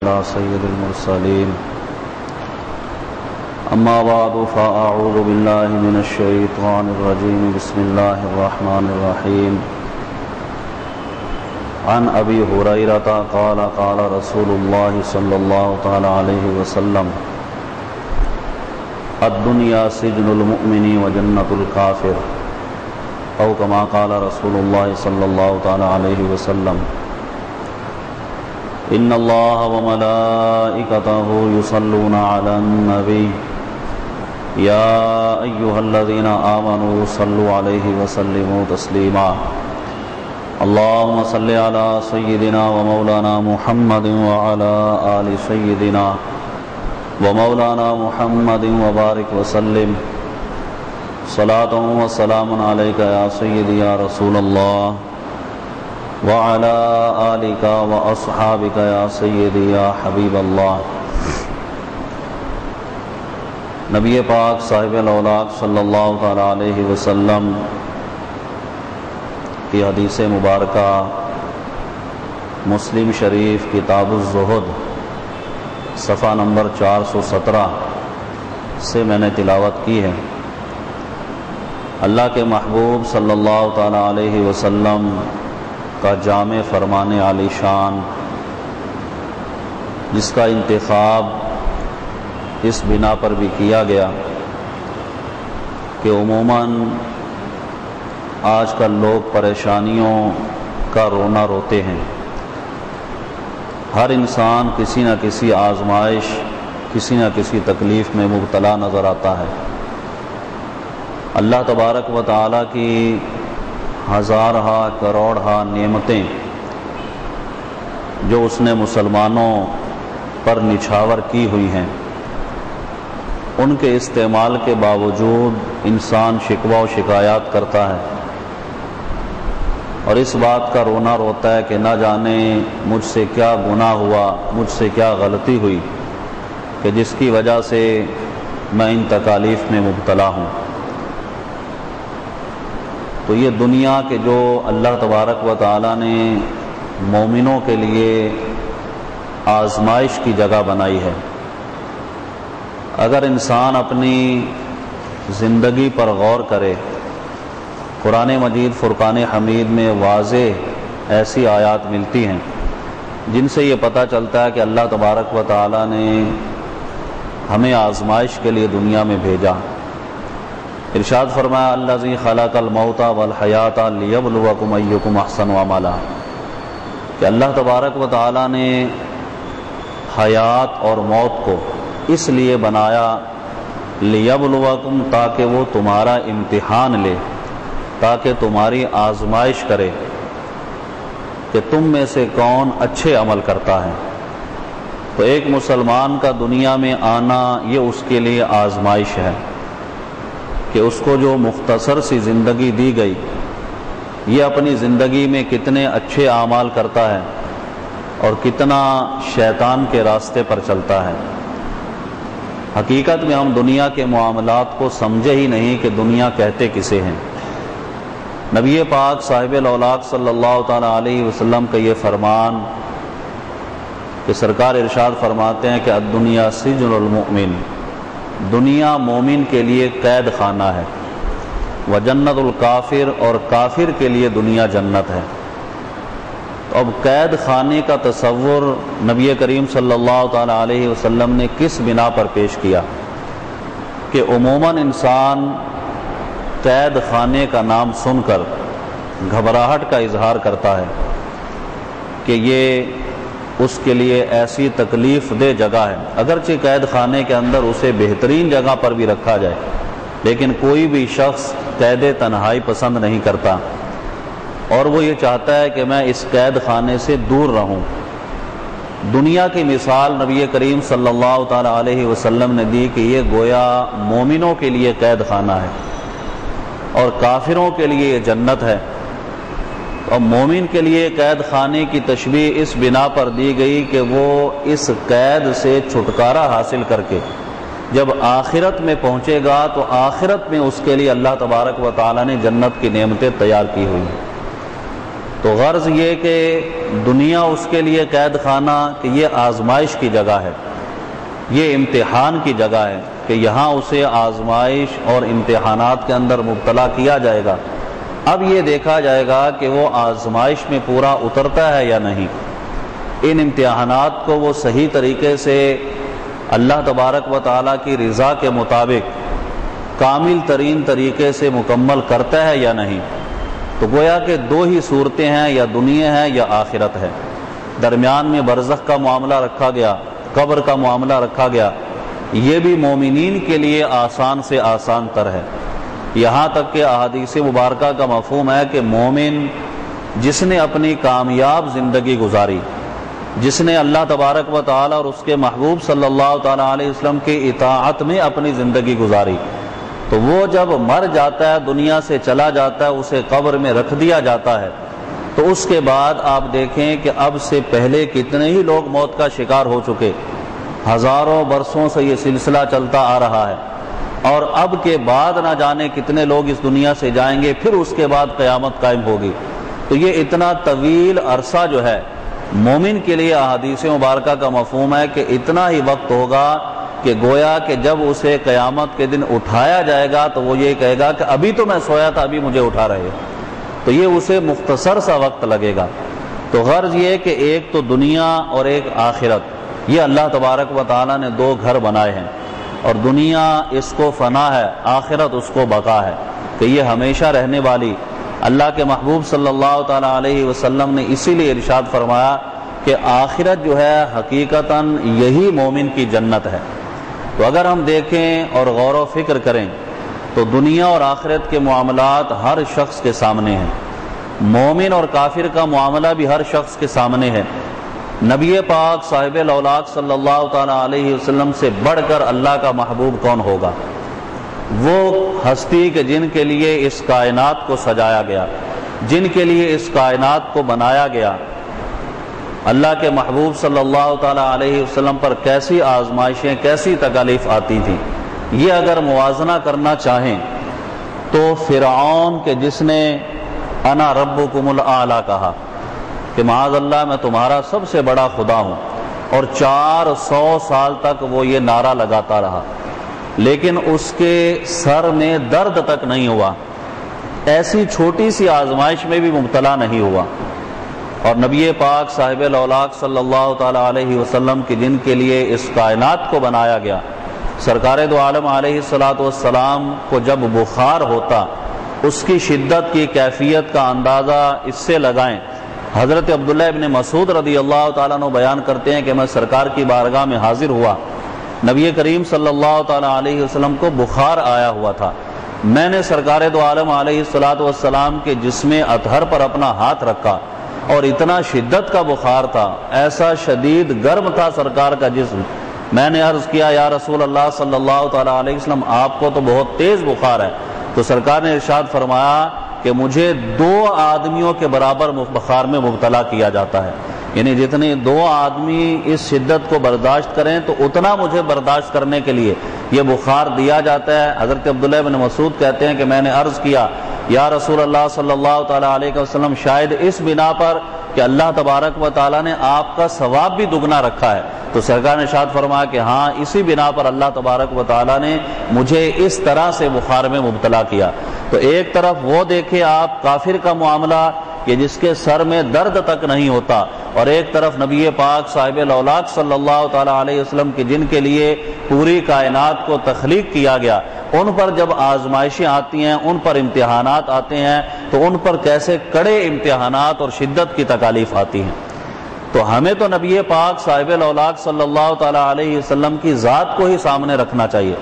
على سيد المرسلين أما بعد فأعوذ بالله من الشيطان الرجيم بسم الله الرحمن الرحيم عن أبي هريرة قال قال رسول الله صلى الله تعالى عليه وسلم الدنيا سجن المؤمن وجنة الكافر أو كما قال رسول الله صلى الله تعالى عليه وسلم ان اللہ وملائکتہ یصلون علی النبی یا ایہا الذین آمنوا صلوا علیہ وسلموا تسلیما اللہم صل علی سیدنا ومولانا محمد وعلی آل سیدنا ومولانا محمد وبارک وسلم صلاۃ وسلام علیک یا سیدی یا رسول اللہ وعلى آلك وأصحابك يا سيدي يا حبيب اللہ۔ نبی پاک صاحب الاولاق صلی اللہ تعالی علیہ وسلم کی حدیث مبارکہ مسلم شریف کتاب الزہد صفحہ نمبر 417 سے میں نے تلاوت کی ہے۔ اللہ کے محبوب صلی اللہ تعالی علیہ وسلم کا جامع فرمان عالی شان، جس کا انتخاب اس بنا پر بھی کیا گیا کہ عموماً آج کل لوگ پریشانیوں کا رونا روتے ہیں۔ ہر انسان کسی نہ کسی آزمائش، کسی نہ کسی تکلیف میں مبتلا نظر آتا ہے۔ اللہ تبارک و تعالیٰ کی ہزارہا کروڑہا نعمتیں جو اس نے مسلمانوں پر نچھاور کی ہوئی ہیں، ان کے استعمال کے باوجود انسان شکوہ و شکایات کرتا ہے اور اس بات کا رونا روتا ہے کہ نہ جانے مجھ سے کیا گناہ ہوا، مجھ سے کیا غلطی ہوئی کہ جس کی وجہ سے میں ان تکالیف میں مبتلا ہوں۔ تو یہ دنیا کے جو اللہ تبارک و تعالیٰ نے مومنوں کے لیے آزمائش کی جگہ بنائی ہے، اگر انسان اپنی زندگی پر غور کرے، قرآن مجید فرقان حمید میں واضح ایسی آیات ملتی ہیں جن سے یہ پتہ چلتا ہے کہ اللہ تبارک و تعالیٰ نے ہمیں آزمائش کے لیے دنیا میں بھیجا۔ ارشاد فرمایا الذی خلق الموت والحیات لیبلوکم ایکم احسن عملا، کہ اللہ تبارک و تعالیٰ نے حیات اور موت کو اس لیے بنایا لیبلوکم، تاکہ وہ تمہارا امتحان لے، تاکہ تمہاری آزمائش کرے کہ تم میں سے کون اچھے عمل کرتا ہے۔ تو ایک مسلمان کا دنیا میں آنا یہ اس کے لیے آزمائش ہے کہ اس کو جو مختصر سی زندگی دی گئی، یہ اپنی زندگی میں کتنے اچھے اعمال کرتا ہے اور کتنا شیطان کے راستے پر چلتا ہے۔ حقیقت میں ہم دنیا کے معاملات کو سمجھے ہی نہیں کہ دنیا کہتے کسے ہیں۔ نبی پاک صاحب الاولاق صلی اللہ تعالی علیہ وسلم کا یہ فرمان کہ سرکار ارشاد فرماتے ہیں کہ الدنیا سجن المؤمن، دنیا مومن کے لیے قید خانہ ہے، وجنت الکافر، اور کافر کے لیے دنیا جنت ہے۔ تو اب قید خانے کا تصور نبی کریم صلی اللہ تعالی علیہ وسلم نے کس بنا پر پیش کیا کہ عموماً انسان قید خانے کا نام سن کر گھبراہٹ کا اظہار کرتا ہے کہ یہ اس کے لیے ایسی تکلیف دہ جگہ ہے۔ اگرچہ قید خانے کے اندر اسے بہترین جگہ پر بھی رکھا جائے، لیکن کوئی بھی شخص قید تنہائی پسند نہیں کرتا، اور وہ یہ چاہتا ہے کہ میں اس قید خانے سے دور رہوں۔ دنیا کی مثال نبی کریم صلی اللہ تعالی علیہ وسلم نے دی کہ یہ گویا مومنوں کے لیے قید خانہ ہے اور کافروں کے لیے یہ جنت ہے۔ اور مومن کے لیے قید خانے کی تشبیہ اس بنا پر دی گئی کہ وہ اس قید سے چھٹکارا حاصل کر کے جب آخرت میں پہنچے گا تو آخرت میں اس کے لیے اللہ تبارک و تعالیٰ نے جنت کی نعمتیں تیار کی ہوئی ہیں۔ تو غرض یہ کہ دنیا اس کے لیے قید خانہ کہ یہ آزمائش کی جگہ ہے، یہ امتحان کی جگہ ہے کہ یہاں اسے آزمائش اور امتحانات کے اندر مبتلا کیا جائے گا۔ اب یہ دیکھا جائے گا کہ وہ آزمائش میں پورا اترتا ہے یا نہیں، ان امتحانات کو وہ صحیح طریقے سے اللہ تبارک و تعالیٰ کی رضا کے مطابق کامل ترین طریقے سے مکمل کرتا ہے یا نہیں۔ تو گویا کہ دو ہی صورتیں ہیں، یا دنیا ہے یا آخرت ہے، درمیان میں برزخ کا معاملہ رکھا گیا، قبر کا معاملہ رکھا گیا۔ یہ بھی مومنین کے لیے آسان سے آسان تر ہے، یہاں تک کہ احادیث مبارکہ کا مفہوم ہے کہ مومن جس نے اپنی کامیاب زندگی گزاری، جس نے اللہ تبارک و تعالی اور اس کے محبوب صلی اللہ تعالیٰ علیہ وسلم کی اطاعت میں اپنی زندگی گزاری، تو وہ جب مر جاتا ہے، دنیا سے چلا جاتا ہے، اسے قبر میں رکھ دیا جاتا ہے، تو اس کے بعد آپ دیکھیں کہ اب سے پہلے کتنے ہی لوگ موت کا شکار ہو چکے، ہزاروں برسوں سے یہ سلسلہ چلتا آ رہا ہے، اور اب کے بعد نہ جانے کتنے لوگ اس دنیا سے جائیں گے، پھر اس کے بعد قیامت قائم ہوگی۔ تو یہ اتنا طویل عرصہ جو ہے مومن کے لیے احادیث مبارکہ کا مفہوم ہے کہ اتنا ہی وقت ہوگا کہ گویا کہ جب اسے قیامت کے دن اٹھایا جائے گا تو وہ یہ کہے گا کہ ابھی تو میں سویا تھا، ابھی مجھے اٹھا رہے ہیں، تو یہ اسے مختصر سا وقت لگے گا۔ تو غرض یہ کہ ایک تو دنیا اور ایک آخرت، یہ اللہ تبارک و تعالیٰ نے دو گھر بنائے ہیں، اور دنیا اس کو فنا ہے، آخرت اس کو بقا ہے کہ یہ ہمیشہ رہنے والی۔ اللہ کے محبوب صلی اللہ تعالیٰ علیہ وسلم نے اسی لیے ارشاد فرمایا کہ آخرت جو ہے حقیقتاً یہی مومن کی جنت ہے۔ تو اگر ہم دیکھیں اور غور و فکر کریں تو دنیا اور آخرت کے معاملات ہر شخص کے سامنے ہیں، مومن اور کافر کا معاملہ بھی ہر شخص کے سامنے ہے۔ نبی پاک صاحب الاولاق صلی اللہ تعالیٰ علیہ وسلم سے بڑھ کر اللہ کا محبوب کون ہوگا؟ وہ ہستی کہ جن کے لیے اس کائنات کو سجایا گیا، جن کے لیے اس کائنات کو بنایا گیا۔ اللہ کے محبوب صلی اللہ تعالیٰ علیہ وسلم پر کیسی آزمائشیں، کیسی تکالیف آتی تھیں، یہ اگر موازنہ کرنا چاہیں تو فرعون کے جس نے انا ربکم الاعلی کہا کہ معاذ اللہ میں تمہارا سب سے بڑا خدا ہوں، اور 400 سال تک وہ یہ نعرہ لگاتا رہا، لیکن اس کے سر میں درد تک نہیں ہوا، ایسی چھوٹی سی آزمائش میں بھی مبتلا نہیں ہوا۔ اور نبی پاک صاحب الاولاق صلی اللہ تعالیٰ علیہ وسلم کی جن کے لیے اس کائنات کو بنایا گیا، سرکار دو عالم علیہ الصلوۃ والسلام کو جب بخار ہوتا، اس کی شدت کی کیفیت کا اندازہ اس سے لگائیں۔ حضرت عبداللہ ابن مسعود رضی اللہ تعالیٰ عنہ بیان کرتے ہیں کہ میں سرکار کی بارگاہ میں حاضر ہوا، نبی کریم صلی اللہ تعالیٰ علیہ وسلم کو بخار آیا ہوا تھا، میں نے سرکار دو عالم علیہ الصلوۃ والسلام کے جسم اطہر پر اپنا ہاتھ رکھا، اور اتنا شدت کا بخار تھا، ایسا شدید گرم تھا سرکار کا جسم۔ میں نے عرض کیا یا رسول اللہ صلی اللہ تعالیٰ علیہ وسلم، آپ کو تو بہت تیز بخار ہے۔ تو سرکار نے ارشاد فرمایا کہ مجھے 2 آدمیوں کے برابر بخار میں مبتلا کیا جاتا ہے، یعنی جتنے 2 آدمی اس شدت کو برداشت کریں تو اتنا مجھے برداشت کرنے کے لیے یہ بخار دیا جاتا ہے۔ حضرت عبداللہ بن مسعود کہتے ہیں کہ میں نے عرض کیا یا رسول اللہ صلی اللہ تعالیٰ علیہ وسلم، شاید اس بنا پر کہ اللہ تبارک و تعالیٰ نے آپ کا ثواب بھی دگنا رکھا ہے۔ تو سرکار نے ارشاد فرمایا کہ ہاں، اسی بنا پر اللہ تبارک و تعالیٰ نے مجھے اس طرح سے بخار میں مبتلا کیا۔ تو ایک طرف وہ دیکھے آپ کافر کا معاملہ کہ جس کے سر میں درد تک نہیں ہوتا، اور ایک طرف نبی پاک صاحب الاولاق صلی اللہ تعالیٰ علیہ وسلم کی جن کے لیے پوری کائنات کو تخلیق کیا گیا، ان پر جب آزمائشیں آتی ہیں، ان پر امتحانات آتے ہیں، تو ان پر کیسے کڑے امتحانات اور شدت کی تکالیف آتی ہیں۔ تو ہمیں تو نبی پاک صاحب الاولاق صلی اللہ تعالیٰ علیہ وسلم کی ذات کو ہی سامنے رکھنا چاہیے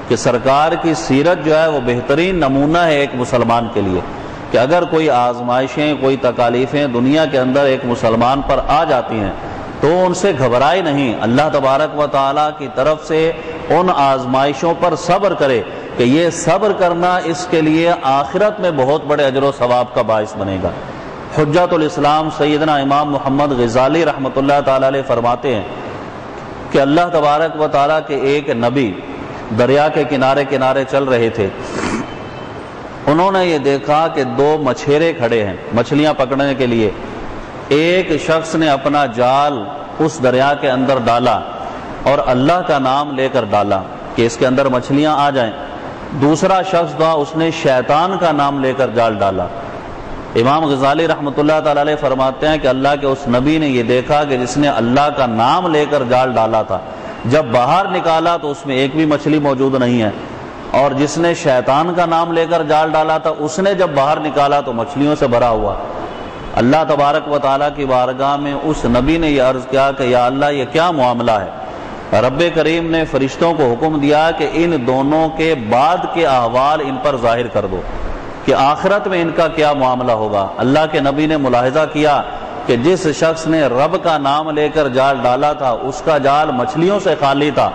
کہ سرکار کی سیرت جو ہے وہ بہترین نمونہ ہے ایک مسلمان کے لیے، کہ اگر کوئی آزمائشیں، کوئی تکالیفیں دنیا کے اندر ایک مسلمان پر آ جاتی ہیں تو ان سے گھبرائے نہیں، اللہ تبارک و تعالیٰ کی طرف سے ان آزمائشوں پر صبر کرے کہ یہ صبر کرنا اس کے لیے آخرت میں بہت بڑے اجر و ثواب کا باعث بنے گا۔ حجت الاسلام سیدنا امام محمد غزالی رحمۃ اللہ تعالیٰ علیہ فرماتے ہیں کہ اللہ تبارک و تعالیٰ کے ایک نبی دریا کے کنارے کنارے چل رہے تھے، انہوں نے یہ دیکھا کہ 2 مچھیرے کھڑے ہیں مچھلیاں پکڑنے کے لیے، ایک شخص نے اپنا جال اس دریا کے اندر ڈالا اور اللہ کا نام لے کر ڈالا کہ اس کے اندر مچھلیاں آ جائیں، دوسرا شخص تھا اس نے شیطان کا نام لے کر جال ڈالا۔ امام غزالی رحمۃ اللہ تعالی علیہ فرماتے ہیں کہ اللہ کے اس نبی نے یہ دیکھا کہ جس نے اللہ کا نام لے کر جال ڈالا تھا، جب باہر نکالا تو اس میں ایک بھی مچھلی موجود نہیں ہے، اور جس نے شیطان کا نام لے کر جال ڈالا تھا اس نے جب باہر نکالا تو مچھلیوں سے بھرا ہوا۔ اللہ تبارک و تعالیٰ کی بارگاہ میں اس نبی نے یہ عرض کیا کہ یا اللہ یہ کیا معاملہ ہے؟ رب کریم نے فرشتوں کو حکم دیا کہ ان دونوں کے بعد کے احوال ان پر ظاہر کر دو کہ آخرت میں ان کا کیا معاملہ ہوگا۔ اللہ کے نبی نے ملاحظہ کیا کہ جس شخص نے رب کا نام لے کر جال ڈالا تھا اس کا جال مچھلیوں سے خالی تھا،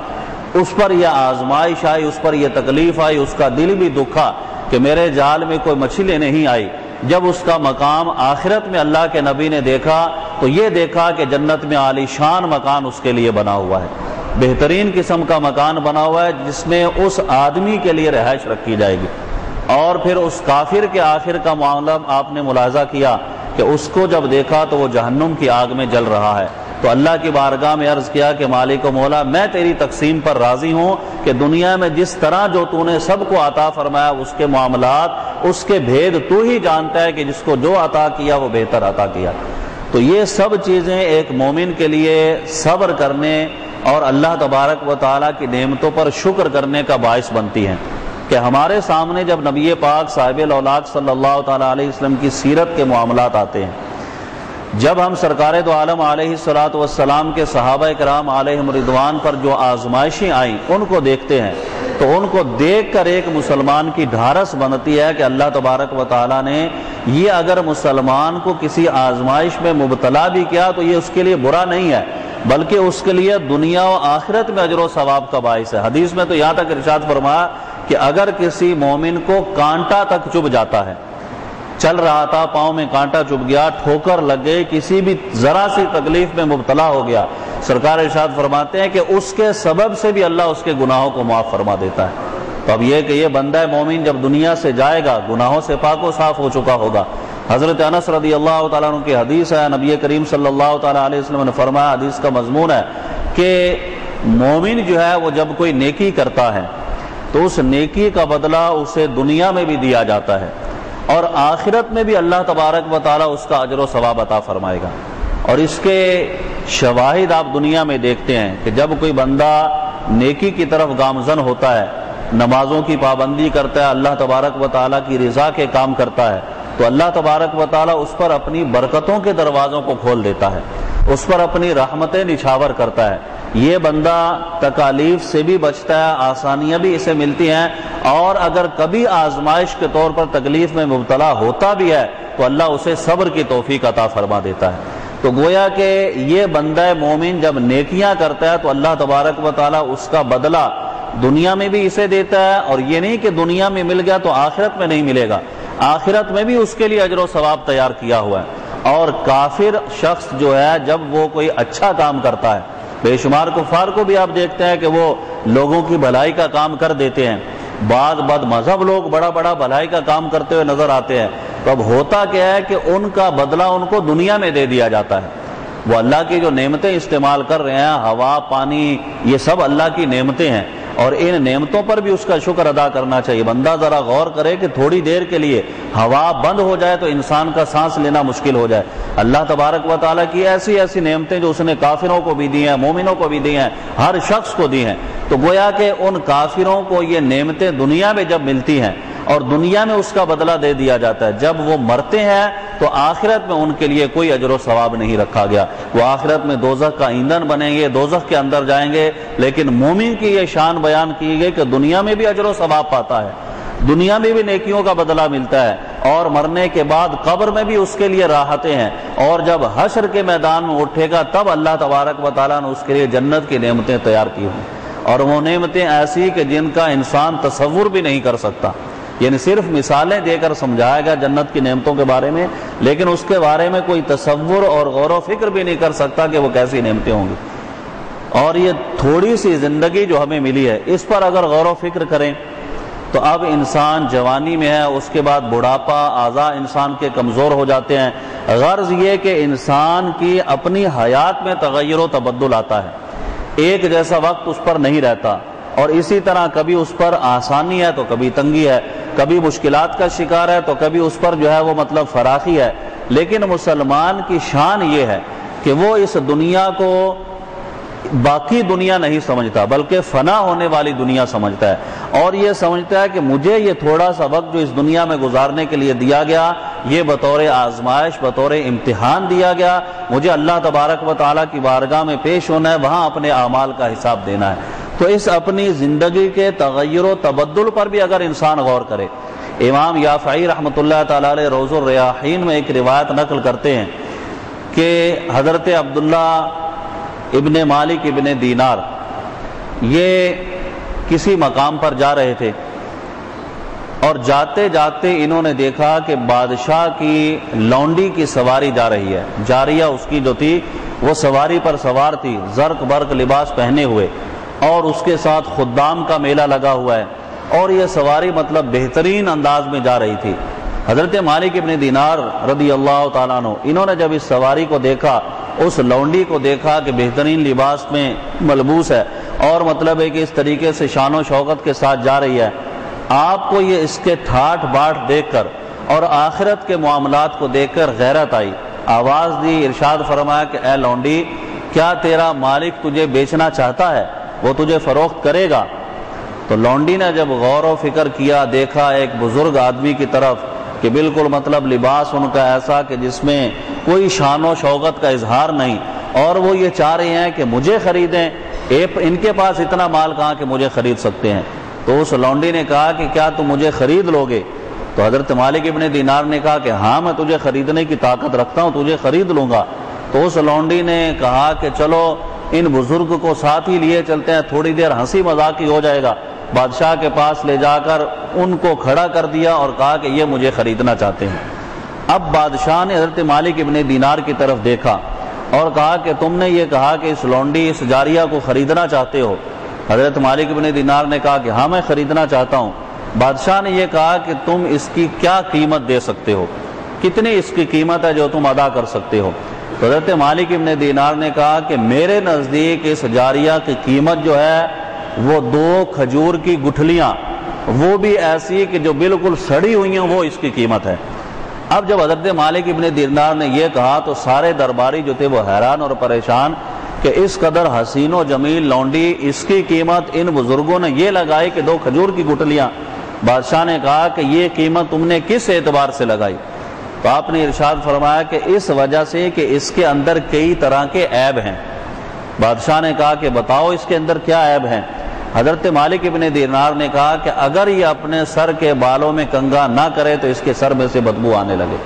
اس پر یہ آزمائش آئی، اس پر یہ تکلیف آئی، اس کا دل بھی دکھا کہ میرے جال میں کوئی مچھلی نہیں آئی۔ جب اس کا مقام آخرت میں اللہ کے نبی نے دیکھا تو یہ دیکھا کہ جنت میں عالی شان مکان اس کے لیے بنا ہوا ہے، بہترین قسم کا مکان بنا ہوا ہے جس میں اس آدمی کے لیے رہائش رکھی جائے گی۔ اور پھر اس کافر کے آخر کا معاملہ آپ نے ملاحظہ کیا کہ اس کو جب دیکھا تو وہ جہنم کی آگ میں جل رہا ہے۔ تو اللہ کی بارگاہ میں عرض کیا کہ مالک و مولا میں تیری تقسیم پر راضی ہوں کہ دنیا میں جس طرح جو تو نے سب کو عطا فرمایا اس کے معاملات، اس کے بھید تو ہی جانتا ہے کہ جس کو جو عطا کیا وہ بہتر عطا کیا۔ تو یہ سب چیزیں ایک مومن کے لیے صبر کرنے اور اللہ تبارک و تعالیٰ کی نعمتوں پر شکر کرنے کا باعث بنتی ہیں کہ ہمارے سامنے جب نبی پاک صاحب الاولاد صلی اللہ تعالیٰ علیہ وسلم کی سیرت کے معاملات آتے ہیں، جب ہم سرکار دو عالم علیہ الصلوۃ والسلام کے صحابہ کرام علیہم رضوان پر جو آزمائشیں آئیں ان کو دیکھتے ہیں تو ان کو دیکھ کر ایک مسلمان کی ڈھارس بنتی ہے کہ اللہ تبارک و تعالیٰ نے یہ اگر مسلمان کو کسی آزمائش میں مبتلا بھی کیا تو یہ اس کے لیے برا نہیں ہے، بلکہ اس کے لیے دنیا و آخرت میں اجر و ثواب کا باعث ہے۔ حدیث میں تو یہاں تک ارشاد فرمایا کہ اگر کسی مومن کو کانٹا تک چبھ جاتا ہے، چل رہا تھا پاؤں میں کانٹا چبھ گیا، ٹھوکر لگ گئی، کسی بھی ذرا سی تکلیف میں مبتلا ہو گیا، سرکار ارشاد فرماتے ہیں کہ اس کے سبب سے بھی اللہ اس کے گناہوں کو معاف فرما دیتا ہے۔ تو اب یہ کہ یہ بندہ مومن جب دنیا سے جائے گا گناہوں سے پاک و صاف ہو چکا ہوگا۔ حضرت انس رضی اللہ تعالیٰ عنہ کی حدیث ہے، نبی کریم صلی اللہ تعالیٰ علیہ وسلم نے فرمایا، حدیث کا مضمون ہے کہ مومن جو ہے وہ جب کوئی نیکی کرتا ہے تو اس نیکی کا بدلہ اسے دنیا میں بھی دیا جاتا ہے اور آخرت میں بھی اللہ تبارک و تعالیٰ اس کا اجر و ثواب عطا فرمائے گا۔ اور اس کے شواہد آپ دنیا میں دیکھتے ہیں کہ جب کوئی بندہ نیکی کی طرف گامزن ہوتا ہے، نمازوں کی پابندی کرتا ہے، اللہ تبارک و تعالیٰ کی رضا کے کام کرتا ہے، تو اللہ تبارک و تعالیٰ اس پر اپنی برکتوں کے دروازوں کو کھول دیتا ہے، اس پر اپنی رحمتیں نچھاور کرتا ہے۔ یہ بندہ تکالیف سے بھی بچتا ہے، آسانیاں بھی اسے ملتی ہیں، اور اگر کبھی آزمائش کے طور پر تکلیف میں مبتلا ہوتا بھی ہے تو اللہ اسے صبر کی توفیق عطا فرما دیتا ہے۔ تو گویا کہ یہ بندہ مومن جب نیکیاں کرتا ہے تو اللہ تبارک و تعالیٰ اس کا بدلہ دنیا میں بھی اسے دیتا ہے، اور یہ نہیں کہ دنیا میں مل گیا تو آخرت میں نہیں ملے گا، آخرت میں بھی اس کے لیے اجر و ثواب تیار کیا ہوا ہے۔ اور کافر شخص جو ہے جب وہ کوئی اچھا کام کرتا ہے، بے شمار کفار کو بھی آپ دیکھتے ہیں کہ وہ لوگوں کی بھلائی کا کام کر دیتے ہیں، بعض بد مذہب لوگ بڑا بڑا بھلائی کا کام کرتے ہوئے نظر آتے ہیں، تو اب ہوتا کیا ہے کہ ان کا بدلہ ان کو دنیا میں دے دیا جاتا ہے۔ وہ اللہ کی جو نعمتیں استعمال کر رہے ہیں، ہوا، پانی، یہ سب اللہ کی نعمتیں ہیں، اور ان نعمتوں پر بھی اس کا شکر ادا کرنا چاہیے۔ بندہ ذرا غور کرے کہ تھوڑی دیر کے لیے ہوا بند ہو جائے تو انسان کا سانس لینا مشکل ہو جائے۔ اللہ تبارک و تعالیٰ کی ایسی ایسی نعمتیں جو اس نے کافروں کو بھی دی ہیں، مومنوں کو بھی دی ہیں، ہر شخص کو دی ہیں، تو گویا کہ ان کافروں کو یہ نعمتیں دنیا میں جب ملتی ہیں اور دنیا میں اس کا بدلہ دے دیا جاتا ہے، جب وہ مرتے ہیں تو آخرت میں ان کے لیے کوئی اجر و ثواب نہیں رکھا گیا، وہ آخرت میں دوزخ کا ایندھن بنیں گے، دوزخ کے اندر جائیں گے۔ لیکن مومن کی یہ شان بیان کی گئی کہ دنیا میں بھی اجر و ثواب پاتا ہے، دنیا میں بھی نیکیوں کا بدلہ ملتا ہے، اور مرنے کے بعد قبر میں بھی اس کے لیے راحتیں ہیں، اور جب حشر کے میدان میں اٹھے گا تب اللہ تبارک و تعالیٰ نے اس کے لیے جنت کی نعمتیں تیار کی ہیں، اور وہ نعمتیں ایسی کہ جن کا انسان تصور بھی نہیں کر سکتا۔ یعنی صرف مثالیں دے کر سمجھایا گیا جنت کی نعمتوں کے بارے میں، لیکن اس کے بارے میں کوئی تصور اور غور و فکر بھی نہیں کر سکتا کہ وہ کیسی نعمتیں ہوں گی۔ اور یہ تھوڑی سی زندگی جو ہمیں ملی ہے، اس پر اگر غور و فکر کریں تو اب انسان جوانی میں ہے، اس کے بعد بڑھاپا، اعضاء انسان کے کمزور ہو جاتے ہیں۔ غرض یہ کہ انسان کی اپنی حیات میں تغیر و تبدل آتا ہے، ایک جیسا وقت اس پر نہیں رہتا، اور اسی طرح کبھی اس پر آسانی ہے تو کبھی تنگی ہے، کبھی مشکلات کا شکار ہے تو کبھی اس پر جو ہے وہ مطلب فراخی ہے۔ لیکن مسلمان کی شان یہ ہے کہ وہ اس دنیا کو باقی دنیا نہیں سمجھتا بلکہ فنا ہونے والی دنیا سمجھتا ہے، اور یہ سمجھتا ہے کہ مجھے یہ تھوڑا سا وقت جو اس دنیا میں گزارنے کے لیے دیا گیا، یہ بطور آزمائش، بطور امتحان دیا گیا، مجھے اللہ تبارک و تعالیٰ کی بارگاہ میں پیش ہونا ہے، وہاں اپنے اعمال کا حساب دینا ہے۔ تو اس اپنی زندگی کے تغیر و تبدل پر بھی اگر انسان غور کرے، امام یافعی رحمۃ اللہ تعالیٰ علیہ روض الریاحین میں ایک روایت نقل کرتے ہیں کہ حضرت عبداللہ ابن مالک ابن دینار یہ کسی مقام پر جا رہے تھے، اور جاتے جاتے انہوں نے دیکھا کہ بادشاہ کی لونڈی کی سواری جا رہی ہے، جاریہ اس کی جو تھی وہ سواری پر سوار تھی، زرق برق لباس پہنے ہوئے، اور اس کے ساتھ خدام کا میلہ لگا ہوا ہے، اور یہ سواری مطلب بہترین انداز میں جا رہی تھی۔ حضرت مالک ابن دینار رضی اللہ تعالیٰ عنہ انہوں نے جب اس سواری کو دیکھا، اس لونڈی کو دیکھا کہ بہترین لباس میں ملبوس ہے، اور مطلب ہے کہ اس طریقے سے شان و شوکت کے ساتھ جا رہی ہے، آپ کو یہ اس کے ٹھاٹھ باٹھ دیکھ کر اور آخرت کے معاملات کو دیکھ کر غیرت آئی، آواز دی، ارشاد فرمایا کہ اے لونڈی، کیا تیرا مالک تجھے بیچنا چاہتا ہے؟ وہ تجھے فروخت کرے گا؟ تو لونڈی نے جب غور و فکر کیا، دیکھا ایک بزرگ آدمی کی طرف کہ بالکل مطلب لباس ان کا ایسا کہ جس میں کوئی شان و شوکت کا اظہار نہیں، اور وہ یہ چاہ رہے ہیں کہ مجھے خریدیں، ان کے پاس اتنا مال کہاں کہ مجھے خرید سکتے ہیں۔ تو اس لونڈی نے کہا کہ کیا تم مجھے خرید لوگے؟ تو حضرت مالک ابن دینار نے کہا کہ ہاں میں تجھے خریدنے کی طاقت رکھتا ہوں، تجھے خرید لوں گا۔ تو اس لونڈی نے کہا کہ چلو ان بزرگ کو ساتھ ہی لیے چلتے ہیں، تھوڑی دیر ہنسی مذاق ہی ہو جائے گا۔ بادشاہ کے پاس لے جا کر ان کو کھڑا کر دیا اور کہا کہ یہ مجھے خریدنا چاہتے ہیں۔ اب بادشاہ نے حضرت مالک ابن دینار کی طرف دیکھا اور کہا کہ تم نے یہ کہا کہ اس لونڈی، اس جاریہ کو خریدنا چاہتے ہو؟ حضرت مالک ابن دینار نے کہا کہ ہاں میں خریدنا چاہتا ہوں۔ بادشاہ نے یہ کہا کہ تم اس کی کیا قیمت دے سکتے ہو، کتنی اس کی قیمت ہے جو تم ادا کر سکتے ہو؟ تو حضرت مالک ابن دینار نے کہا کہ میرے نزدیک اس جاریہ کی قیمت جو ہے وہ 2 کھجور کی گٹھلیاں، وہ بھی ایسی کہ جو بالکل سڑی ہوئی ہیں، وہ اس کی قیمت ہے۔ اب جب حضرت مالک ابن دینار نے یہ کہا تو سارے درباری جو تھے وہ حیران اور پریشان کہ اس قدر حسین و جمیل لونڈی، اس کی قیمت ان بزرگوں نے یہ لگائی کہ 2 کھجور کی گٹھلیاں۔ بادشاہ نے کہا کہ یہ قیمت تم نے کس اعتبار سے لگائی؟ تو آپ نے ارشاد فرمایا کہ اس وجہ سے کہ اس کے اندر کئی طرح کے عیب ہیں۔ بادشاہ نے کہا کہ بتاؤ اس کے اندر کیا عیب ہیں؟ حضرت مالک ابن دینار نے کہا کہ اگر یہ اپنے سر کے بالوں میں کنگھا نہ کرے تو اس کے سر میں سے بدبو آنے لگے،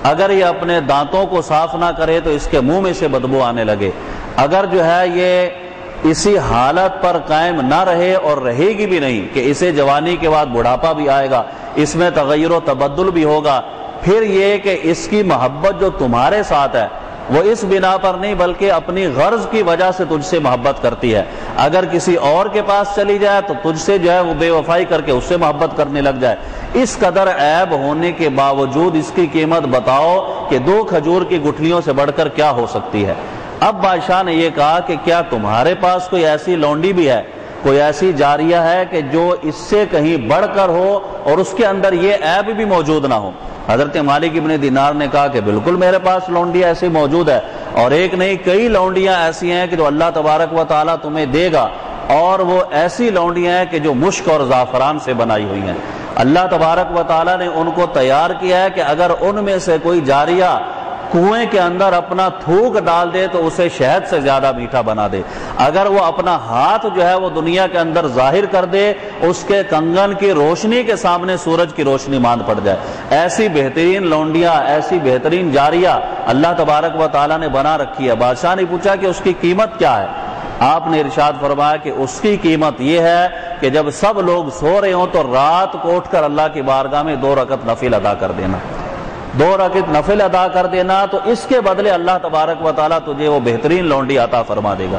اگر یہ اپنے دانتوں کو صاف نہ کرے تو اس کے منہ میں سے بدبو آنے لگے، اگر جو ہے یہ اسی حالت پر قائم نہ رہے اور رہے گی بھی نہیں کہ اسے جوانی کے بعد بڑھاپا بھی آئے گا، اس میں تغیر و تبدل بھی ہوگا، پھر یہ کہ اس کی محبت جو تمہارے ساتھ ہے وہ اس بنا پر نہیں بلکہ اپنی غرض کی وجہ سے تجھ سے محبت کرتی ہے، اگر کسی اور کے پاس چلی جائے تو تجھ سے جو ہے وہ بے وفائی کر کے اس سے محبت کرنے لگ جائے۔ اس قدر عیب ہونے کے باوجود اس کی قیمت بتاؤ کہ 2 کھجور کی گٹھلیوں سے بڑھ کر کیا ہو سکتی ہے؟ اب بادشاہ نے یہ کہا کہ کیا تمہارے پاس کوئی ایسی لونڈی بھی ہے، کوئی ایسی جاریہ ہے کہ جو اس سے کہیں بڑھ کر ہو اور اس کے اندر یہ عیب بھی موجود نہ ہو؟ حضرت مالک ابن دینار نے کہا کہ بالکل میرے پاس لونڈیاں ایسی موجود ہے، اور ایک نہیں کئی لونڈیاں ایسی ہیں کہ جو اللہ تبارک و تعالیٰ تمہیں دے گا، اور وہ ایسی لونڈیاں ہیں کہ جو مشک اور زعفران سے بنائی ہوئی ہیں۔ اللہ تبارک و تعالیٰ نے ان کو تیار کیا ہے کہ اگر ان میں سے کوئی جاریہ کنویں کے اندر اپنا تھوک ڈال دے تو اسے شہد سے زیادہ میٹھا بنا دے، اگر وہ اپنا ہاتھ جو ہے وہ دنیا کے اندر ظاہر کر دے، اس کے کنگن کی روشنی کے سامنے سورج کی روشنی ماند پڑ جائے۔ ایسی بہترین لونڈیاں، ایسی بہترین جاریہ اللہ تبارک و تعالیٰ نے بنا رکھی ہے۔ بادشاہ نے پوچھا کہ اس کی قیمت کیا ہے؟ آپ نے ارشاد فرمایا کہ اس کی قیمت یہ ہے کہ جب سب لوگ سو رہے ہوں تو رات کو اٹھ کر اللہ کی بارگاہ میں 2 رکعت نفل ادا کر دینا، 2 رکعت نفل ادا کر دینا، تو اس کے بدلے اللہ تبارک و تعالیٰ تجھے وہ بہترین لونڈی عطا فرما دے گا۔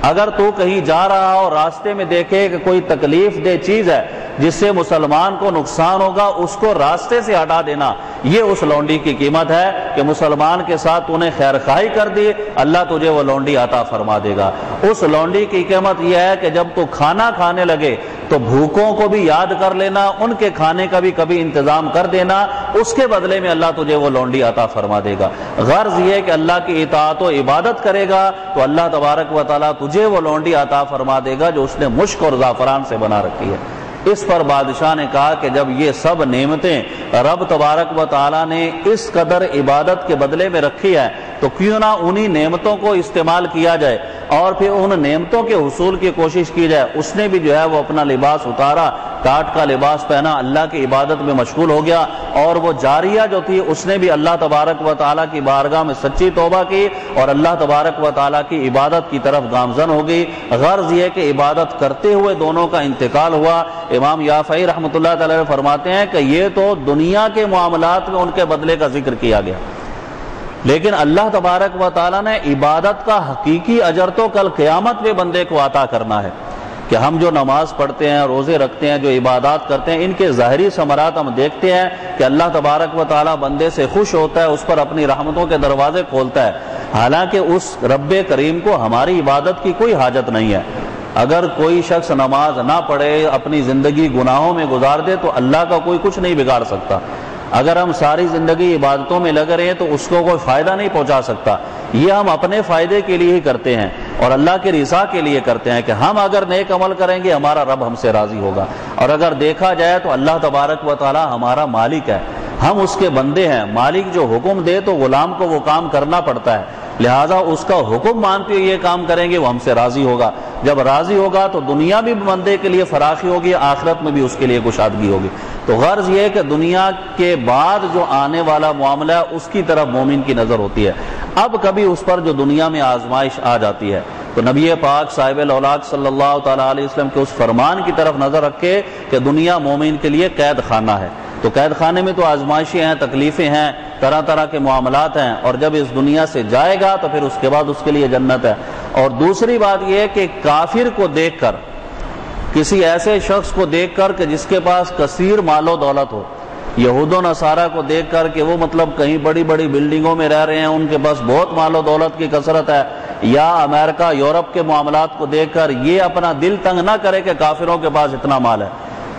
اگر تو کہیں جا رہا ہو، راستے میں دیکھے کہ کوئی تکلیف دہ چیز ہے جس سے مسلمان کو نقصان ہوگا اس کو راستے سے ہٹا دینا، یہ اس لونڈی کی قیمت ہے کہ مسلمان کے ساتھ تو نے خیر خواہی کر دی، اللہ تجھے وہ لونڈی عطا فرما دے گا۔ اس لونڈی کی قیمت یہ ہے کہ جب تو کھانا کھانے لگے تو بھوکوں کو بھی یاد کر لینا، ان کے کھانے کا بھی کبھی انتظام کر دینا، اس کے بدلے میں اللہ تجھے وہ لونڈی عطا فرما دے گا۔ غرض یہ کہ اللہ کی اطاعت و عبادت کرے گا تو اللہ تبارک و تعالیٰ تجھے وہ لونڈی عطا فرما دے گا جو اس نے مشک اور زعفران سے بنا رکھی ہے۔ اس پر بادشاہ نے کہا کہ جب یہ سب نعمتیں رب تبارک و تعالیٰ نے اس قدر عبادت کے بدلے میں رکھی ہے تو کیوں نہ انہی نعمتوں کو استعمال کیا جائے اور پھر ان نعمتوں کے حصول کی کوشش کی جائے۔ اس نے بھی جو ہے وہ اپنا لباس اتارا، کاٹ کا لباس پہنا، اللہ کی عبادت میں مشغول ہو گیا، اور وہ جاریہ جو تھی اس نے بھی اللہ تبارک و تعالیٰ کی بارگاہ میں سچی توبہ کی اور اللہ تبارک و تعالیٰ کی عبادت کی طرف گامزن ہو گئی۔ غرض یہ کہ عبادت کرتے ہوئے دونوں کا انتقال ہوا۔ امام یافعی رحمۃ اللہ تعالی فرماتے ہیں کہ یہ تو دنیا کے معاملات میں ان کے بدلے کا ذکر کیا گیا، لیکن اللہ تبارک و تعالیٰ نے عبادت کا حقیقی اجر تو کل قیامت میں بندے کو عطا کرنا ہے کہ ہم جو نماز پڑھتے ہیں، روزے رکھتے ہیں، جو عبادات کرتے ہیں، ان کے ظاہری ثمرات ہم دیکھتے ہیں کہ اللہ تبارک و تعالیٰ بندے سے خوش ہوتا ہے، اس پر اپنی رحمتوں کے دروازے کھولتا ہے، حالانکہ اس رب کریم کو ہماری عبادت کی کوئی حاجت نہیں ہے۔ اگر کوئی شخص نماز نہ پڑھے، اپنی زندگی گناہوں میں گزار دے تو اللہ کا کوئی کچھ نہیں بگاڑ سکتا۔ اگر ہم ساری زندگی عبادتوں میں لگے رہے تو اس کو کوئی فائدہ نہیں پہنچا سکتا۔ یہ ہم اپنے فائدے کے لیے ہی کرتے ہیں اور اللہ کی رضا کے لیے کرتے ہیں کہ ہم اگر نیک عمل کریں گے ہمارا رب ہم سے راضی ہوگا، اور اگر دیکھا جائے تو اللہ تبارک و تعالی ہمارا مالک ہے، ہم اس کے بندے ہیں۔ مالک جو حکم دے تو غلام کو وہ کام کرنا پڑتا ہے، لہذا اس کا حکم مانتے ہوئے یہ کام کریں گے وہ ہم سے راضی ہوگا۔ جب راضی ہوگا تو دنیا بھی بندے کے لیے فراخی ہوگی، آخرت میں بھی اس کے لیے کشادگی ہوگی۔ تو غرض یہ ہے کہ دنیا کے بعد جو آنے والا معاملہ ہے اس کی طرف مومن کی نظر ہوتی ہے۔ اب کبھی اس پر جو دنیا میں آزمائش آ جاتی ہے تو نبی پاک صاحب الاولاق صلی اللہ تعالیٰ علیہ وسلم کے اس فرمان کی طرف نظر رکھے کہ دنیا مومن کے لیے قید خانہ ہے، تو قید خانے میں تو آزمائشیں ہیں، تکلیفیں ہیں، طرح طرح کے معاملات ہیں، اور جب اس دنیا سے جائے گا تو پھر اس کے بعد اس کے لیے جنت ہے۔ اور دوسری بات یہ ہے کہ کافر کو دیکھ کر، کسی ایسے شخص کو دیکھ کر کہ جس کے پاس کثیر مال و دولت ہو، یہود و نصارہ کو دیکھ کر کہ وہ مطلب کہیں بڑی بڑی بلڈنگوں میں رہ رہے ہیں، ان کے پاس بہت مال و دولت کی کثرت ہے، یا امریکہ یورپ کے معاملات کو دیکھ کر یہ اپنا دل تنگ نہ کرے کہ کافروں کے پاس اتنا مال ہے۔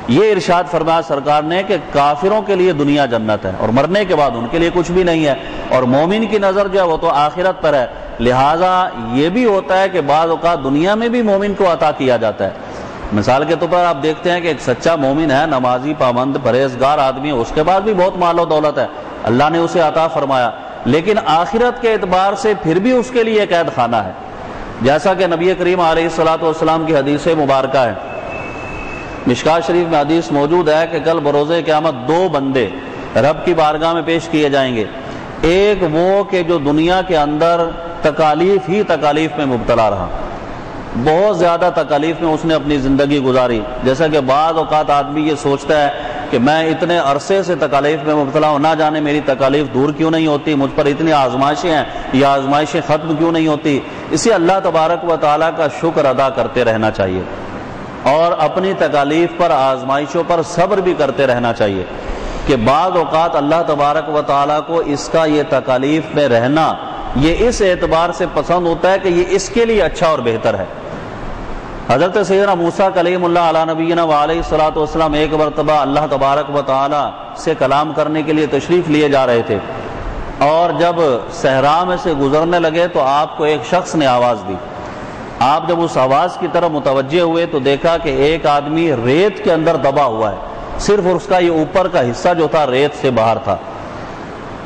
یہ ارشاد فرمایا سرکار نے کہ کافروں کے لیے دنیا جنت ہے اور مرنے کے بعد ان کے لیے کچھ بھی نہیں ہے، اور مومن کی نظر جو ہے وہ تو آخرت پر ہے۔ لہٰذا یہ بھی ہوتا ہے کہ بعض اوقات دنیا میں بھی مومن کو عطا کیا جاتا ہے۔ مثال کے طور پر آپ دیکھتے ہیں کہ ایک سچا مومن ہے، نمازی، پابند، پرہیزگار آدمی ہے، اس کے پاس بھی بہت مال و دولت ہے، اللہ نے اسے عطا فرمایا، لیکن آخرت کے اعتبار سے پھر بھی اس کے لیے قید خانہ ہے۔ جیسا کہ نبی کریم علیہ الصلوۃ والسلام کی حدیث مبارکہ ہے، مشکاۃ شریف میں حدیث موجود ہے کہ کل بروز قیامت دو بندے رب کی بارگاہ میں پیش کیے جائیں گے۔ ایک وہ کہ جو دنیا کے اندر تکالیف ہی تکالیف میں مبتلا رہا، بہت زیادہ تکالیف میں اس نے اپنی زندگی گزاری، جیسا کہ بعض اوقات آدمی یہ سوچتا ہے کہ میں اتنے عرصے سے تکالیف میں مبتلا ہوں، نہ جانے میری تکالیف دور کیوں نہیں ہوتی، مجھ پر اتنی آزمائشیں ہیں، یہ آزمائشیں ختم کیوں نہیں ہوتی۔ اسے اللہ تبارک و تعالیٰ کا شکر ادا کرتے رہنا چاہیے اور اپنی تکالیف پر، آزمائشوں پر صبر بھی کرتے رہنا چاہیے کہ بعض اوقات اللہ تبارک و تعالیٰ کو اس کا یہ تکالیف میں رہنا یہ اس اعتبار سے پسند ہوتا ہے کہ یہ اس کے لیے اچھا اور بہتر ہے۔ حضرت سیدنا موسیٰ کلیم اللہ علیہ نبینا وعلیہ الصلوۃ والسلام ایک مرتبہ اللہ تبارک و تعالیٰ سے کلام کرنے کے لیے تشریف لیے جا رہے تھے، اور جب صحرا میں سے گزرنے لگے تو آپ کو ایک شخص نے آواز دی۔ آپ جب اس آواز کی طرف متوجہ ہوئے تو دیکھا کہ ایک آدمی ریت کے اندر دبا ہوا ہے، صرف اس کا یہ اوپر کا حصہ جو تھا ریت سے باہر تھا۔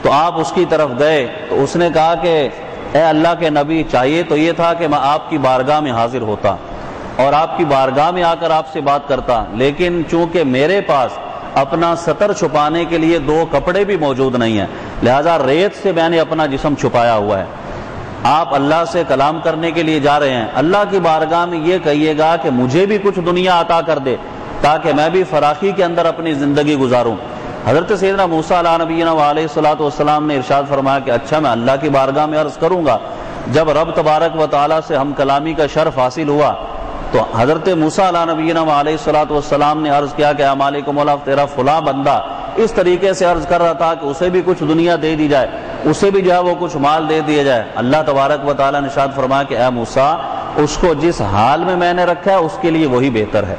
تو آپ اس کی طرف گئے تو اس نے کہا کہ اے اللہ کے نبی، چاہیے تو یہ تھا کہ میں آپ کی بارگاہ میں حاضر ہوتا اور آپ کی بارگاہ میں آ کر آپ سے بات کرتا، لیکن چونکہ میرے پاس اپنا ستر چھپانے کے لیے دو کپڑے بھی موجود نہیں ہیں، لہذا ریت سے میں نے اپنا جسم چھپایا ہوا ہے۔ آپ اللہ سے کلام کرنے کے لیے جا رہے ہیں، اللہ کی بارگاہ میں یہ کہیے گا کہ مجھے بھی کچھ دنیا عطا کر دے تاکہ میں بھی فراخی کے اندر اپنی زندگی گزاروں۔ حضرت سیدنا موسیٰ علیہ نبینا علیہ الصلوۃ والسلام نے ارشاد فرمایا کہ اچھا، میں اللہ کی بارگاہ میں عرض کروں گا۔ جب رب تبارک و تعالیٰ سے ہم کلامی کا شرف حاصل ہوا تو حضرت موسیٰ علیہ نبینا علیہ الصلوۃ والسلام نے عرض کیا کہ اے مالک مولا تیرا فلاں بندہ اس طریقے سے عرض کر رہا تھا کہ اسے بھی کچھ دنیا دے دی جائے، اسے بھی جو ہے وہ کچھ مال دے دیا جائے۔ اللہ تبارک و تعالیٰ نے ارشاد فرمایا کہ اے موسیٰ اس کو جس حال میں نے رکھا ہے اس کے لیے وہی بہتر ہے۔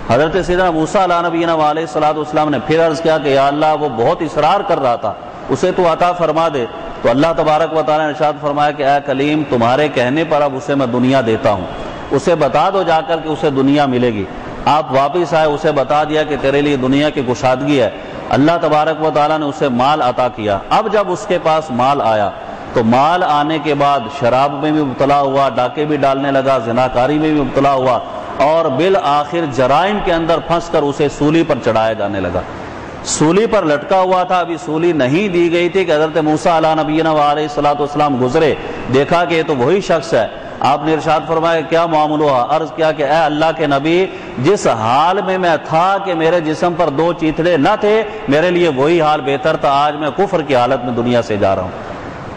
حضرت سیدنا موسیٰ علیہ نبینا علیہ الصلوۃ والسلام نے پھر عرض کیا کہ یا اللہ وہ بہت اصرار کر رہا تھا، اسے تو عطا فرما دے۔ تو اللہ تبارک و تعالیٰ نے ارشاد فرمایا کہ اے کلیم تمہارے کہنے پر اب اسے میں دنیا دیتا ہوں، اسے بتا دو جا کر کہ اسے دنیا ملے گی۔ آپ واپس آئے، اسے بتا دیا کہ تیرے لیے دنیا کی کشادگی ہے۔ اللہ تبارک و تعالیٰ نے اسے مال عطا کیا۔ اب جب اس کے پاس مال آیا تو مال آنے کے بعد شراب میں بھی مبتلا ہوا، ڈاکے بھی ڈالنے لگا، زناکاری میں بھی مبتلا ہوا، اور بالآخر جرائم کے اندر پھنس کر اسے سولی پر چڑھایا جانے لگا۔ سولی پر لٹکا ہوا تھا، ابھی سولی نہیں دی گئی تھی کہ حضرت موسیٰ علیہ نبینا علیہ الصلوۃ والسلام گزرے، دیکھا کہ یہ تو وہی شخص ہے۔ آپ نے ارشاد فرمایا کیا معاملہ ہوا؟ عرض کیا کہ اے اللہ کے نبی جس حال میں تھا کہ میرے جسم پر 2 چیتڑے نہ تھے، میرے لیے وہی حال بہتر تھا، آج میں کفر کی حالت میں دنیا سے جا رہا ہوں۔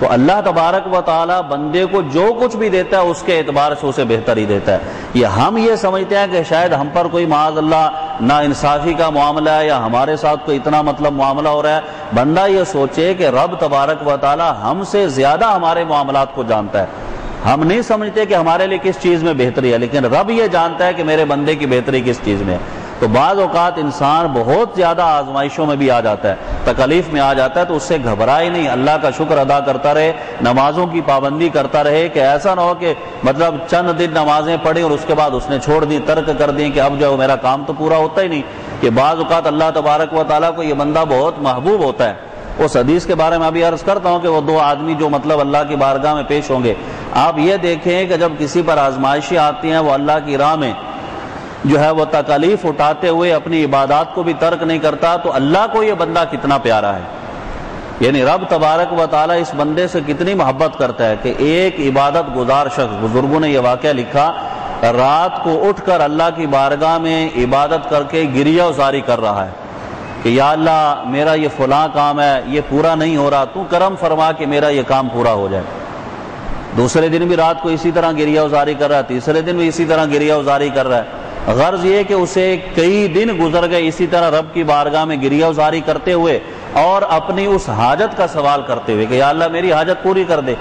تو اللہ تبارک و تعالیٰ بندے کو جو کچھ بھی دیتا ہے اس کے اعتبار سے اسے بہتر ہی دیتا ہے۔ ہم یہ سمجھتے ہیں کہ شاید ہم پر کوئی معاذ اللہ نا انصافی کا معاملہ ہے یا ہمارے ساتھ کوئی اتنا معاملہ ہو رہا ہے۔ بندہ یہ سوچے کہ رب تبارک و تعالیٰ ہم سے زیادہ ہمارے معاملات کو جانتا ہے۔ ہم نہیں سمجھتے کہ ہمارے لیے کس چیز میں بہتری ہے، لیکن رب یہ جانتا ہے کہ میرے بندے کی بہتری کس چیز میں ہے۔ تو بعض اوقات انسان بہت زیادہ آزمائشوں میں بھی آ جاتا ہے، تکلیف میں آ جاتا ہے، تو اس سے گھبرائے نہیں، اللہ کا شکر ادا کرتا رہے، نمازوں کی پابندی کرتا رہے، کہ ایسا نہ ہو کہ چند دن نمازیں پڑھی اور اس کے بعد اس نے چھوڑ دی، ترک کر دی کہ اب جو میرا کام تو پورا ہوتا ہی نہیں۔ کہ بعض اوقات اللہ تبارک و تعالیٰ کو یہ بندہ بہت محبوب ہوتا ہے۔ اس حدیث کے بارے میں ابھی عرض کرتا ہوں کہ وہ 2 آدمی جو اللہ کی بارگاہ میں پیش ہوں گے، آپ یہ دیکھیں کہ جب کسی پر آزمائشیں آتی ہیں وہ اللہ کی راہ میں جو ہے وہ تکالیف اٹھاتے ہوئے اپنی عبادات کو بھی ترک نہیں کرتا، تو اللہ کو یہ بندہ کتنا پیارا ہے، یعنی رب تبارک و تعالیٰ اس بندے سے کتنی محبت کرتا ہے کہ ایک عبادت گزار شخص، بزرگوں نے یہ واقعہ لکھا، رات کو اٹھ کر اللہ کی بارگاہ میں عبادت کر کے گریہ وزاری کر رہا ہے کہ یا اللہ میرا یہ فلاں کام ہے، یہ پورا نہیں ہو رہا، تو کرم فرما کہ میرا یہ کام پورا ہو جائے۔ دوسرے دن بھی رات کو اسی طرح گریہ وزاری کر رہا ہے، تیسرے دن بھی اسی طرح گریہ وزاری کر رہا ہے۔ غرض یہ کہ اسے کئی دن گزر گئے اسی طرح رب کی بارگاہ میں گریہ وزاری کرتے ہوئے اور اپنی اس حاجت کا سوال کرتے ہوئے کہ یا اللہ میری حاجت پوری کر دے۔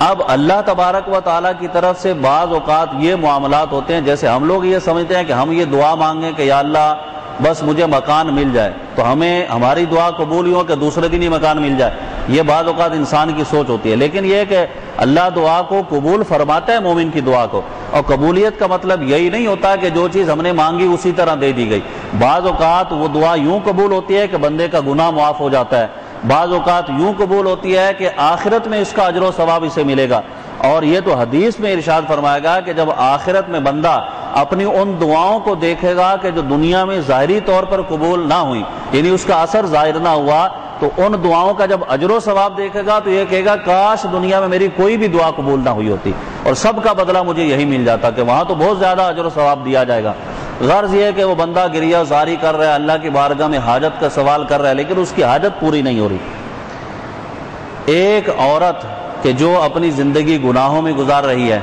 اب اللہ تبارک و تعالیٰ کی طرف سے بعض اوقات یہ معاملات ہوتے ہیں، جیسے ہم لوگ یہ سمجھتے ہیں کہ ہم یہ دعا مانگیں کہ یا اللہ بس مجھے مکان مل جائے، تو ہماری دعا قبول ہی ہو کہ دوسرے دن ہی مکان مل جائے۔ یہ بعض اوقات انسان کی سوچ ہوتی ہے، لیکن یہ کہ اللہ دعا کو قبول فرماتا ہے، مومن کی دعا کو، اور قبولیت کا مطلب یہی نہیں ہوتا کہ جو چیز ہم نے مانگی اسی طرح دے دی گئی۔ بعض اوقات وہ دعا یوں قبول ہوتی ہے کہ بندے کا گناہ معاف ہو جاتا ہے، بعض اوقات یوں قبول ہوتی ہے کہ آخرت میں اس کا اجر و ثواب اسے ملے گا۔ اور یہ تو حدیث میں ارشاد فرمائے گا کہ جب آخرت میں بندہ اپنی ان دعاؤں کو دیکھے گا کہ جو دنیا میں ظاہری طور پر قبول نہ ہوئی، یعنی اس کا اثر ظاہر نہ ہوا، تو ان دعاؤں کا جب اجر و ثواب دیکھے گا تو یہ کہے گا کاش دنیا میں میری کوئی بھی دعا قبول نہ ہوئی ہوتی اور سب کا بدلہ مجھے یہی مل جاتا، کہ وہاں تو بہت زیادہ اجر و ثواب دیا جائے گا۔ غرض یہ ہے کہ وہ بندہ گریہ وزاری کر رہا ہے، اللہ کی بارگاہ میں حاجت کا سوال کر رہا ہے، لیکن اس کی حاجت پوری نہیں ہو رہی۔ ایک عورت کہ جو اپنی زندگی گناہوں میں گزار رہی ہے،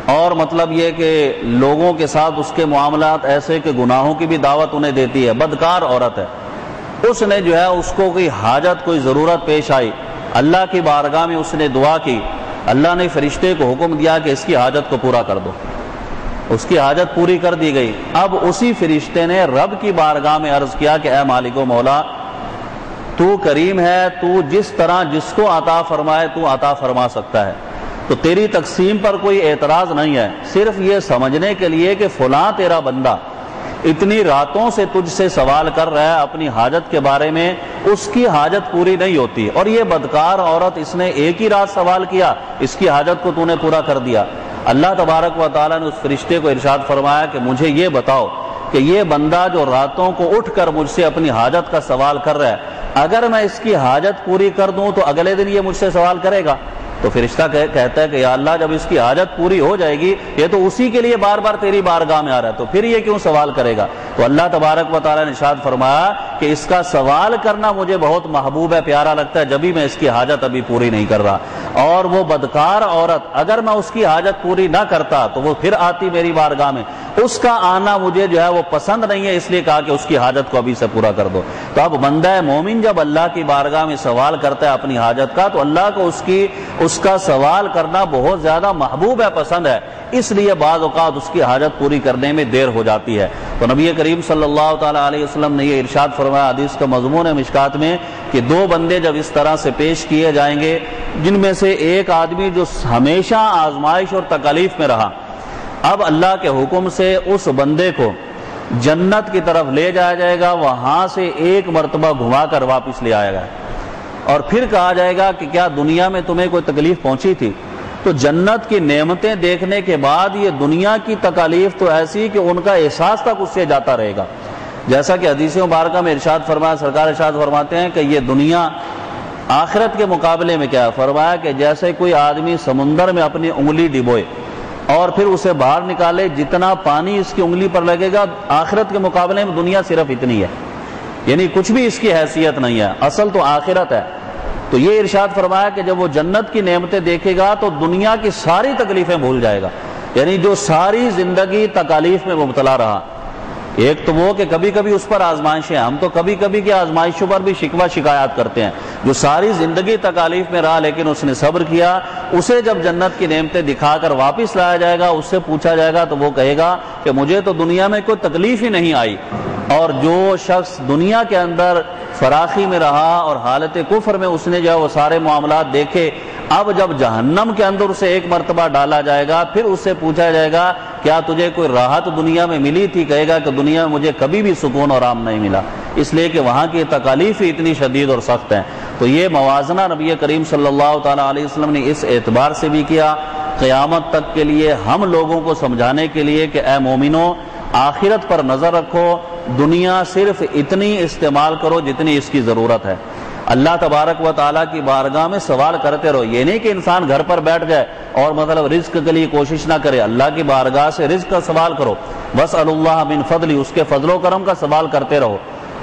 اور یہ کہ لوگوں کے ساتھ اس کے معاملات ایسے کہ گناہوں کی بھی دعوت انہیں دیتی ہے، بدکار عورت ہے، اس نے جو ہے اس کو کوئی حاجت کوئی ضرورت پیش آئی، اللہ کی بارگاہ میں اس نے دعا کی، اللہ نے فرشتے کو حکم دیا کہ اس کی حاجت کو پورا کر دو، اس کی حاجت پوری کر دی گئی۔ اب اسی فرشتے نے رب کی بارگاہ میں عرض کیا کہ اے مالک و مولا تو کریم ہے، تو جس طرح جس کو عطا فرمائے تو عطا فرما سکتا ہے، تو تیری تقسیم پر کوئی اعتراض نہیں ہے، صرف یہ سمجھنے کے لیے کہ فلاں تیرا بندہ اتنی راتوں سے تجھ سے سوال کر رہا ہے اپنی حاجت کے بارے میں، اس کی حاجت پوری نہیں ہوتی، اور یہ بدکار عورت اس نے ایک ہی رات سوال کیا، اس کی حاجت کو تو نے پورا کر دیا۔ اللہ تبارک و تعالیٰ نے اس فرشتے کو ارشاد فرمایا کہ مجھے یہ بتاؤ کہ یہ بندہ جو راتوں کو اٹھ کر مجھ سے اپنی حاجت کا سوال کر رہا ہے، اگر میں اس کی حاجت پوری کر دوں تو اگلے دن یہ مجھ سے سوال کرے گا؟ تو فرشتہ کہتا ہے کہ یا اللہ جب اس کی حاجت پوری ہو جائے گی، یہ تو اسی کے لیے بار بار تیری بارگاہ میں آ رہا ہے، تو پھر یہ کیوں سوال کرے گا؟ تو اللہ تبارک و تعالیٰ نے ارشاد فرمایا کہ اس کا سوال کرنا مجھے بہت محبوب ہے، پیارا لگتا ہے، جبھی میں اس کی حاجت ابھی پوری نہیں کر رہا۔ اور وہ بدکار عورت اگر میں اس کی حاجت پوری نہ کرتا تو وہ پھر آتی میری بارگاہ میں، اس کا آنا مجھے جو ہے وہ پسند نہیں ہے، اس لیے کہا کہ اس کی حاجت کو ابھی سے پورا کر دو۔ تو اب بندہ مومن جب اللہ کی بارگاہ میں سوال کرتا ہے اپنی حاجت کا، تو اللہ کو اس کا سوال کرنا بہت زیادہ محبوب ہے، پسند ہے، اس لیے بعض اوقات اس کی حاجت پوری کرنے میں دیر ہو جاتی ہے۔ تو نبی کریم صلی اللہ تعالیٰ علیہ وسلم نے یہ ارشاد فرمایا، حدیث کا مضمون ہے مشکات میں، کہ دو بندے جب اس طرح سے پیش کیے جائیں گے، جن میں سے ایک آدمی جو ہمیشہ آزمائش اور تکالیف میں رہا، اب اللہ کے حکم سے اس بندے کو جنت کی طرف لے جایا جائے گا، وہاں سے ایک مرتبہ گھما کر واپس لے آئے گا، اور پھر کہا جائے گا کہ کیا دنیا میں تمہیں کوئی تکلیف پہنچی تھی؟ تو جنت کی نعمتیں دیکھنے کے بعد یہ دنیا کی تکالیف تو ایسی کہ ان کا احساس تک اس سے جاتا رہے گا، جیسا کہ حدیث مبارکہ میں ارشاد فرمایا، سرکار ارشاد فرماتے ہیں کہ یہ دنیا آخرت کے مقابلے میں کیا ہے؟ فرمایا کہ جیسے کوئی آدمی سمندر میں اپنی انگلی ڈبوئے اور پھر اسے باہر نکالے، جتنا پانی اس کی انگلی پر لگے گا آخرت کے مقابلے میں دنیا صرف اتنی ہے، یعنی کچھ بھی اس کی حیثیت نہیں ہے، اصل تو آخرت ہے۔ تو یہ ارشاد فرمایا کہ جب وہ جنت کی نعمتیں دیکھے گا تو دنیا کی ساری تکلیفیں بھول جائے گا، یعنی جو ساری زندگی تکالیف میں مبتلا رہا۔ ایک تو وہ کہ کبھی کبھی اس پر آزمائشیں، ہم تو کبھی کبھی کی آزمائشوں پر بھی شکوہ شکایات کرتے ہیں، جو ساری زندگی تکالیف میں رہا لیکن اس نے صبر کیا، اسے جب جنت کی نعمتیں دکھا کر واپس لایا جائے گا، اس سے پوچھا جائے گا تو وہ کہے گا کہ مجھے تو دنیا میں کوئی تکلیف ہی نہیں آئی۔ اور جو شخص دنیا کے اندر فراخی میں رہا اور حالت کفر میں اس نے جو ہے وہ سارے معاملات دیکھے، اب جب جہنم کے اندر اسے ایک مرتبہ ڈالا جائے گا، پھر اس سے پوچھا جائے گا کیا تجھے کوئی راحت دنیا میں ملی تھی؟ کہے گا کہ دنیا میں مجھے کبھی بھی سکون اور آرام نہیں ملا، اس لیے کہ وہاں کی تکالیف ہی اتنی شدید اور سخت ہیں۔ تو یہ موازنہ نبی کریم صلی اللہ تعالیٰ علیہ وسلم نے اس اعتبار سے بھی کیا، قیامت تک کے لیے ہم لوگوں کو سمجھانے کے لیے کہ اے مومنو، آخرت پر نظر رکھو، دنیا صرف اتنی استعمال کرو جتنی اس کی ضرورت ہے، اللہ تبارک و تعالیٰ کی بارگاہ میں سوال کرتے رہو۔ یہ نہیں کہ انسان گھر پر بیٹھ جائے اور مطلب رزق کے لیے کوشش نہ کرے، اللہ کی بارگاہ سے رزق کا سوال کرو، وَاسْأَلُوا اللَّهَ مِن فَضْلِهِ، اس کے فضل و کرم کا سوال کرتے رہو،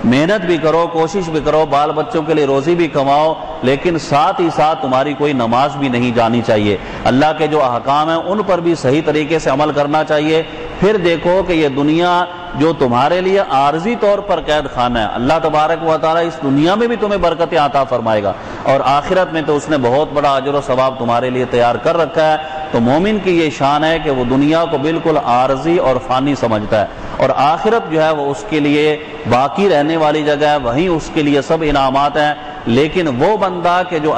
محنت بھی کرو، کوشش بھی کرو، بال بچوں کے لیے روزی بھی کماؤ، لیکن ساتھ ہی ساتھ تمہاری کوئی نماز بھی نہیں جانی چاہیے، اللہ کے جو احکام ہیں ان پر بھی صحیح طریقے سے عمل کرنا چاہیے۔ پھر دیکھو کہ یہ دنیا جو تمہارے لیے عارضی طور پر قید خانہ ہے، اللہ تبارک و تعالیٰ اس دنیا میں بھی تمہیں برکتیں عطا فرمائے گا، اور آخرت میں تو اس نے بہت بڑا اجر و ثواب تمہارے لیے تیار کر رکھا ہے۔ تو مومن کی یہ شان ہے کہ وہ دنیا کو بالکل عارضی اور فانی سمجھتا ہے، اور آخرت جو ہے وہ اس کے لیے باقی رہنے والی جگہ ہے، وہیں اس کے لیے سب انعامات ہیں۔ لیکن وہ بندہ کہ جو